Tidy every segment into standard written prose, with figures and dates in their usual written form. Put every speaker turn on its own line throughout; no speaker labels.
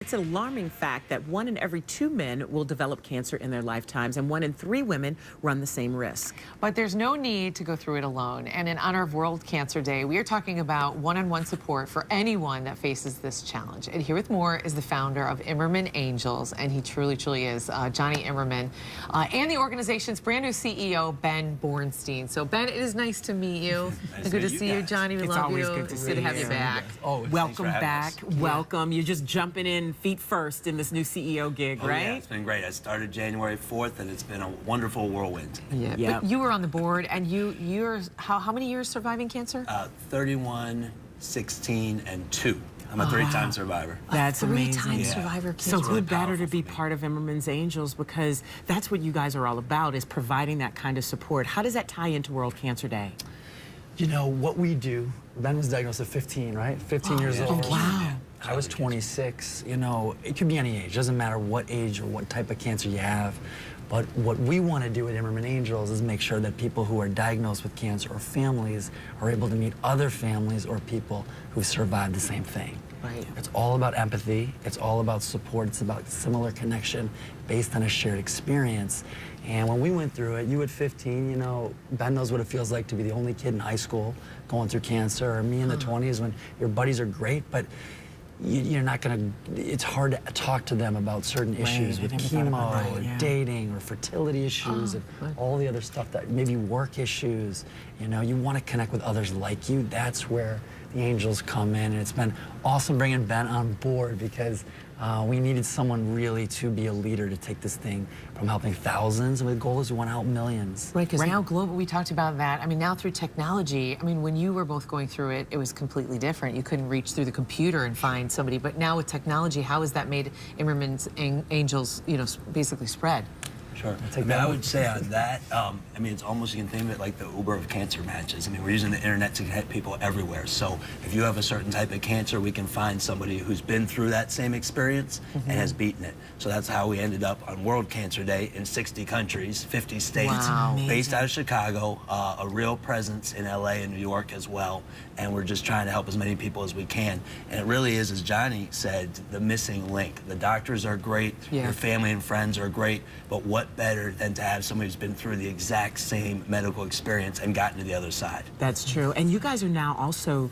It's an alarming fact that 1 in every 2 men will develop cancer in their lifetimes, and 1 in 3 women run the same risk.
But there's no need to go through it alone. And in honor of World Cancer Day, we are talking about one-on-one support for anyone that faces this challenge. And here with more is the founder of Imerman Angels, and he truly, truly is, Jonny Imerman, and the organization's brand new CEO, Ben Bornstein. So, Ben, it is nice to meet you.
Nice
good to see you, Jonny. We
It's
love
always
you.
good to
It's
see
good to
you.
have you back.
Oh,
Welcome back.
Us.
Welcome. You're just jumping in feet first in this new CEO gig, right?
Yeah, it's been great. I started January 4th, and it's been a wonderful whirlwind.
Yeah.
Yep.
But you were on the board, and you're how many years surviving cancer?
31, 16, and 2. I'm a 3-time survivor.
That's amazing.
3-time
Yeah.
survivor of
So
cancer.
who
really
better to
powerful
be
for me.
part of Imerman's Angels, because that's what you guys are all about, is providing that kind of support. How does that tie into World Cancer Day?
You know, what we do, Ben was diagnosed at 15, right? 15 years
yeah.
old.
Wow.
I was 26. You know, it could be any age. Doesn't matter what age or what type of cancer you have. But what we want to do at Imerman Angels is make sure that people who are diagnosed with cancer or families are able to meet other families or people who've survived the same thing.
Right.
It's all about empathy. It's all about support. It's about similar connection based on a shared experience. And when we went through it, you at 15, you know, Ben knows what it feels like to be the only kid in high school going through cancer, or me in the 20s when your buddies are great, but you're not going to, it's hard to talk to them about certain issues with chemo or dating or fertility issues and all the other stuff, that maybe work issues. You know, you want to connect with others like you. That's where the Angels come in, and it's been awesome bringing Ben on board, because we needed someone really to be a leader to take this thing from helping thousands, and the goal is we want to help millions.
Right, because now global, we talked about that. I mean, now through technology, I mean, when you were both going through it, it was completely different. You couldn't reach through the computer and find somebody, but now with technology, how has that made Imerman's Angels, you know, basically spread?
Sure. I would say on that, I mean, it's almost, you can think of it like the Uber of cancer matches. I mean, we're using the internet to connect people everywhere. So if you have a certain type of cancer, we can find somebody who's been through that same experience and has beaten it. So that's how we ended up on World Cancer Day in 60 countries, 50 states, based out of Chicago, a real presence in LA and New York as well. And we're just trying to help as many people as we can. And it really is, as Jonny said, the missing link. The doctors are great, your family and friends are great, but what better than to have somebody who's been through the exact same medical experience and gotten to the other side.
That's true. And you guys are now also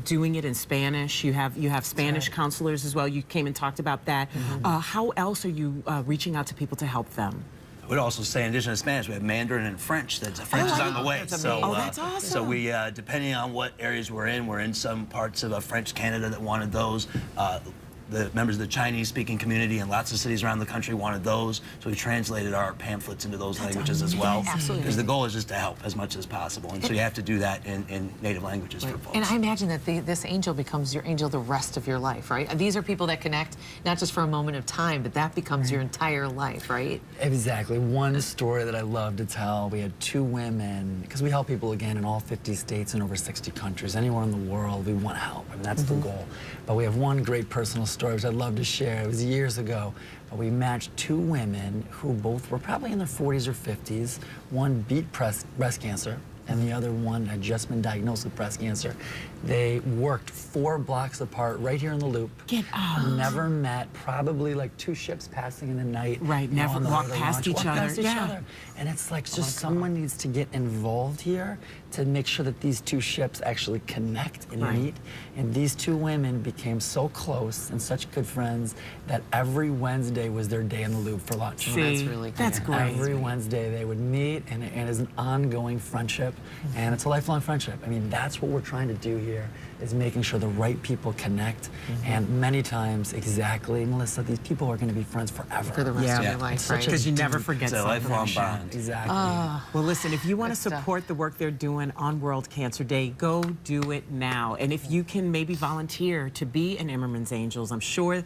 doing it in Spanish. You have Spanish counselors as well. You came and talked about that. How else are you reaching out to people to help them?
I would also say, in addition to Spanish, we have Mandarin and French. French is on the way.
So, that's awesome.
So we, depending on what areas we're in some parts of French Canada that wanted those. The members of the Chinese-speaking community in lots of cities around the country wanted those, so we translated our pamphlets into those languages as well.
Absolutely.
Because the goal is just to help as much as possible, and so you have to do that in native languages for folks.
And I imagine that this angel becomes your angel the rest of your life, right? These are people that connect not just for a moment of time, but that becomes your entire life, right?
Exactly. One story that I love to tell, we had 2 women, because we help people, again, in all 50 states and over 60 countries. Anywhere in the world, we want to help, and that's the goal. But we have one great personal story, which I'd love to share. It was years ago, but we matched 2 women who both were probably in their 40s or 50s. One beat breast cancer, and the other one had just been diagnosed with breast cancer. They worked 4 blocks apart right here in the Loop.
Get out.
Never met, probably like 2 ships passing in the night.
Right, never walk past each other.
And it's like just someone needs to get involved here to make sure that these 2 ships actually connect and meet. And these 2 women became so close and such good friends that every Wednesday was their day in the Loop for lunch.
See,
that's really good.
That's great.
Every Wednesday they would meet, and it is an ongoing friendship, and it's a lifelong friendship. I mean, that's what we're trying to do here, is making sure the right people connect. And many times, exactly, Melissa, these people are going to be friends forever.
For the rest of your life, right?
Because you never forget
It's a lifelong
something.
bond.
Exactly.
Well, listen, if you want to
Good stuff.
support the work they're doing on World Cancer Day, go do it now. And if you can maybe volunteer to be an Imerman's Angels, I'm sure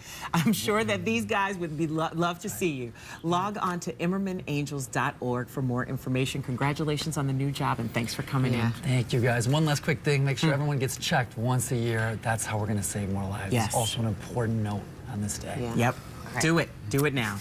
that these guys would be love to see you. Log on to imermanangels.org for more information. Congratulations on the new job, and thanks for coming in.
Thank you, guys. One last quick thing. Make sure everyone gets checked once a year. That's how we're going to save more lives.
Yes.
It's also an important note on this day.
Yep. Do it. Do it now.